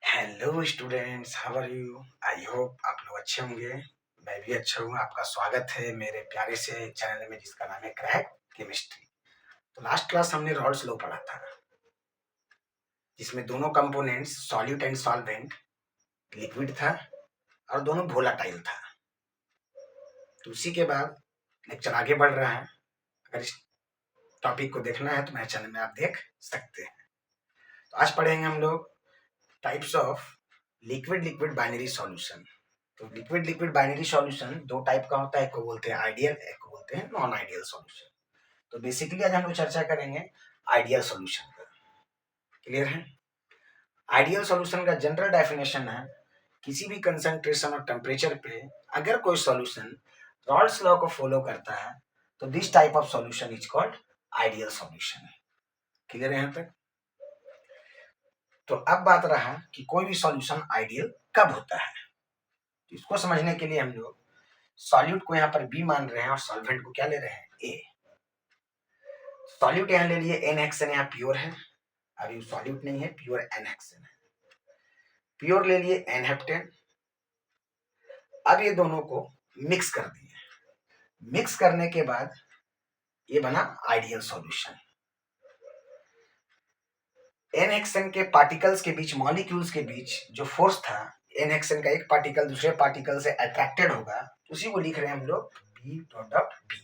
Hello students, how are you? I hope आप लोग अच्छे होंगे। मैं भी अच्छा हूँ। आपका स्वागत है मेरे प्यारे से चैनल में जिसका नाम है क्रैक केमिस्ट्री। तो लास्ट क्लास हमने रॉल्स लॉ पढ़ा था, जिसमें दोनों components solute and solvent liquid था और दोनों वोलाटाइल था। तो उसी के बाद लेक्चर आगे बढ़ रहा है। अगर इस टॉपिक को देखना है तो मेरे चैनल में आप देख सकते हैं। तो आज पढ़ेंगे हम लोग types of liquid liquid binary solution. तो लिक्विड लिक्विड बाइनरी सॉल्यूशन दो टाइप का होता है, एक को बोलते हैं आइडियल, एक को बोलते हैं नॉन आइडियल सॉल्यूशन। तो बेसिकली आज हम लोग चर्चा करेंगे आइडियल सॉल्यूशन का। क्लियर है? आइडियल सॉल्यूशन का जनरल डेफिनेशन है किसी भी कंसंट्रेशन और टेम्परेचर पे अगर कोई सॉल्यूशन रॉल्स लॉ को फॉलो करता है तो this type of solution is called ideal solution. Clear है यहाँ तक? तो अब बात रहा कि कोई भी सॉल्यूशन आइडियल कब होता है। तो इसको समझने के लिए हम लोग सॉल्यूट को यहाँ पर बी मान रहे हैं और सॉल्वेंट को क्या ले रहे हैं, ए। सॉल्यूट यहाँ ले लिए एन हेक्सेन, यहाँ प्योर है। अभी सॉल्यूट नहीं है, प्योर एन हेक्सेन है। प्योर ले लिए एन हेप्टेन। अब ये दोनों को मिक्स कर दिए। मिक्स करने के बाद ये बना आइडियल सॉल्यूशन। एन हेक्सेन के पार्टिकल्स के बीच, मॉलिक्यूल्स के बीच जो फोर्स था, एन हेक्सेन का एक पार्टिकल दूसरे पार्टिकल से अट्रैक्टेड होगा, उसी को लिख रहे हैं हम लोग B dot dot B.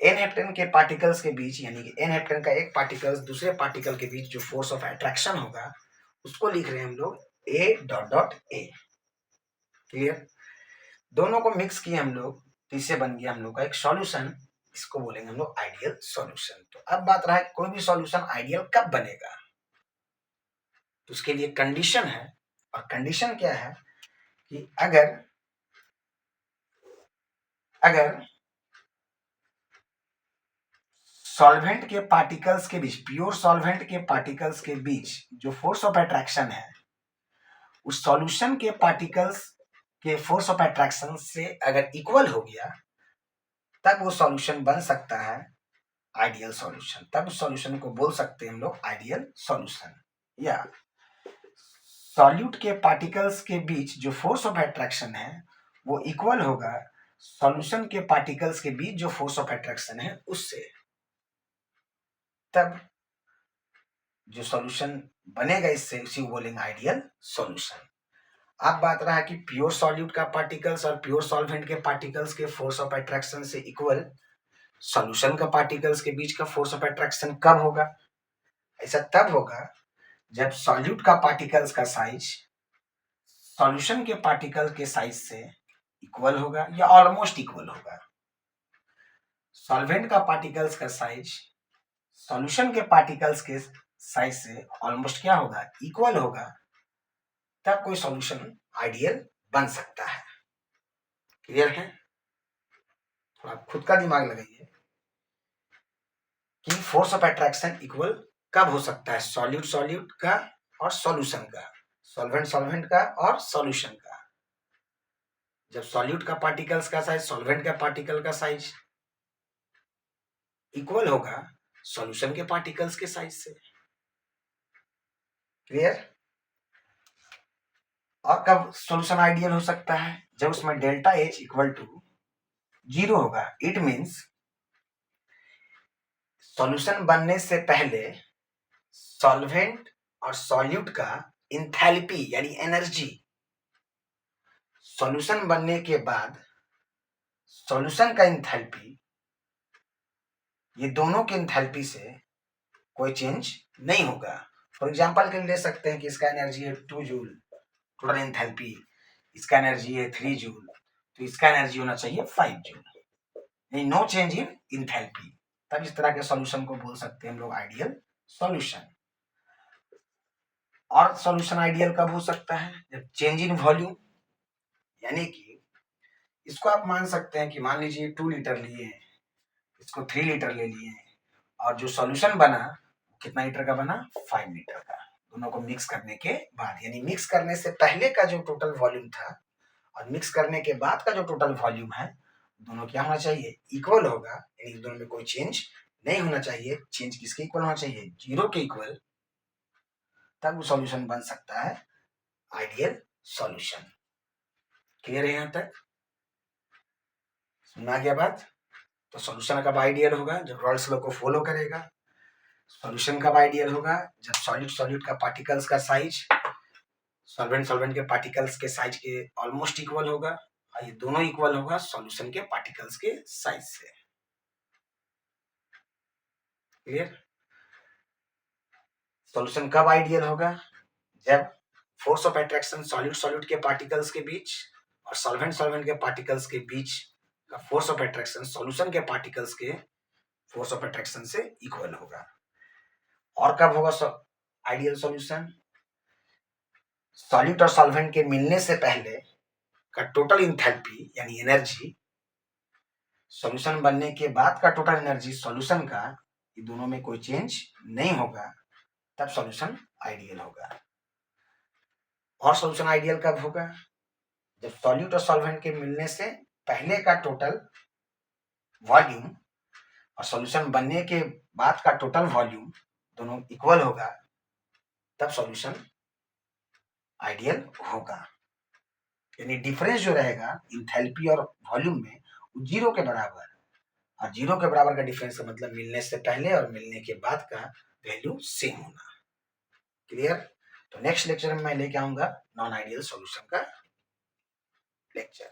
N heptane के पार्टिकल्स के बीच, यानी कि एन हेप्टेन का एक पार्टिकल दूसरे पार्टिकल के बीच जो फोर्स ऑफ अट्रैक्शन होगा, उसको लिख रहे हैं हम लोग ए डॉट डॉट ए। क्लियर? दोनों को मिक्स किए हम लोग, तो इससे बन गया हम लोग का एक सॉल्यूशन। इसको बोलेंगे हम लोग आइडियल सॉल्यूशन। तो अब बात रहा है कोई भी सॉल्यूशन आइडियल कब बनेगा। तो उसके लिए कंडीशन है, और कंडीशन क्या है कि अगर सॉल्वेंट के पार्टिकल्स के बीच, प्योर सॉल्वेंट के पार्टिकल्स के बीच जो फोर्स ऑफ अट्रैक्शन है, उस सॉल्यूशन के पार्टिकल्स के फोर्स ऑफ अट्रैक्शन से अगर इक्वल हो गया, तब वो सॉल्यूशन बन सकता है आइडियल सॉल्यूशन। तब उस सॉल्यूशन को बोल सकते हैं हम लोग आइडियल सॉल्यूशन। या सॉल्यूट के पार्टिकल्स के बीच जो फोर्स ऑफ अट्रैक्शन है वो इक्वल होगा सॉल्यूशन के पार्टिकल्स के बीच जो फोर्स ऑफ अट्रैक्शन है उससे। तब जो सॉल्यूशन बनेगा इससे, उसी को बोलेंगे आइडियल सॉल्यूशन। अब बात रहा कि प्योर सॉल्यूट का पार्टिकल्स और प्योर सॉल्वेंट के पार्टिकल्स के फोर्स ऑफ अट्रैक्शन से इक्वल सॉल्यूशन का पार्टिकल्स के बीच का फोर्स ऑफ अट्रैक्शन कब होगा। ऐसा तब होगा जब सॉल्यूट का पार्टिकल्स का साइज सॉल्यूशन के पार्टिकल के साइज से इक्वल होगा या ऑलमोस्ट इक्वल होगा। सॉल्वेंट का पार्टिकल्स का साइज सॉल्यूशन के पार्टिकल्स के साइज से ऑलमोस्ट क्या होगा, इक्वल होगा। तब कोई सॉल्यूशन आइडियल बन सकता है। क्लियर है? थोड़ा खुद का दिमाग लगाइए कि फोर्स ऑफ अट्रैक्शन इक्वल कब हो सकता है, सॉल्यूट सॉल्यूट का और सॉल्यूशन का, सॉल्वेंट सॉल्वेंट का और सॉल्यूशन का। जब सॉल्यूट का पार्टिकल्स का साइज सॉल्वेंट का पार्टिकल का साइज इक्वल होगा सॉल्यूशन के पार्टिकल्स के साइज से। क्लियर? और कब सॉल्यूशन आइडियल हो सकता है, जब उसमें डेल्टा एच इक्वल टू 0 होगा। इट मींस सॉल्यूशन बनने से पहले सॉल्वेंट और सॉल्यूट का इंथैल्पी यानी एनर्जी, सॉल्यूशन बनने के बाद सॉल्यूशन का इंथैल्पी, ये दोनों के इंथैल्पी से कोई चेंज नहीं होगा। फॉर एग्जांपल के लिए ले सकते हैं कि इसका एनर्जी है 2 जूल टोटल इंथैल्पी, इसका एनर्जी है 3 जूल, तो इसका एनर्जी होना चाहिए 5 जूल, यानी नो चेंज इन इंथैल्पी। तब इस तरह के सॉल्यूशन को बोल सकते हैं हम लोग आइडियल सॉल्यूशन। और सॉल्यूशन आइडियल कब हो सकता है, जब चेंज इन वॉल्यूम, यानी कि इसको आप मान सकते हैं कि मान लीजिए 2 लीटर लिए हैं, इसको 3 लीटर ले लिए हैं, और जो सॉल्यूशन बना कितना लीटर का बना, 5 लीटर का। दोनों को मिक्स करने के बाद, यानी मिक्स करने से पहले का जो टोटल वॉल्यूम था और मिक्स करने के बाद का जो टोटल वॉल्यूम है, दोनों क्या होना चाहिए, इक्वल होगा। यानी दोनों में कोई चेंज नहीं होना चाहिए। चेंज किसके इक्वल होना चाहिए, 0 के इक्वल। तब वो सॉल्यूशन बन सकता है आइडियल सॉल्यूशन। क्लियर है यहां तक? सुना गया बात? तो सॉल्यूशन कब आइडियल होगा? जब रॉल्स लॉ को फॉलो करेगा। सॉल्यूशन कब आइडियल होगा? जब सॉलिड सॉलिड का पार्टिकल्स का साइज सॉल्वेंट सॉल्वेंट के पार्टिकल्स के साइज के ऑलमोस्ट इक्वल होगा, और ये दोनों इक्वल होगा सॉल्यूशन के पार्टिकल्स के साइज से। क्लियर? सॉल्यूशन कब आइडियल होगा? जब force of attraction solid solid के पार्टिकल्स के बीच और सॉल्वेंट सॉल्वेंट के पार्टिकल्स के बीच का फोर्स ऑफ अट्रैक्शन सॉल्यूशन के पार्टिकल्स के फोर्स ऑफ अट्रैक्शन से इक्वल होगा। और कब होगा आइडियल सॉल्यूशन? सॉलिड और सॉल्वेंट के मिलने से पहले का टोटल इंथैल्पी यानी एनर्जी, सॉल्यूशन बनने के बाद का टोटल एनर्जी सॉल्यूशन का, ये दोनों में कोई चेंज नहीं होगा, तब सॉल्यूशन आइडियल होगा। और सॉल्यूशन आइडियल कब होगा? जब सॉल्यूट और सॉल्वेंट के मिलने से पहले का टोटल वॉल्यूम और सॉल्यूशन बनने के बाद का टोटल वॉल्यूम दोनों इक्वल होगा, तब सॉल्यूशन आइडियल होगा। यानी डिफरेंस जो रहेगा इंथैल्पी और वॉल्यूम में, वो जीरो के बराबर, और जीरो के बराबर का डिफरेंस का मतलब मिलने से पहले और मिलने के बाद का वैल्यू सेम होना। क्लियर? तो नेक्स्ट लेक्चर में मैं लेके आऊंगा नॉन आइडियल सॉल्यूशन का लेक्चर।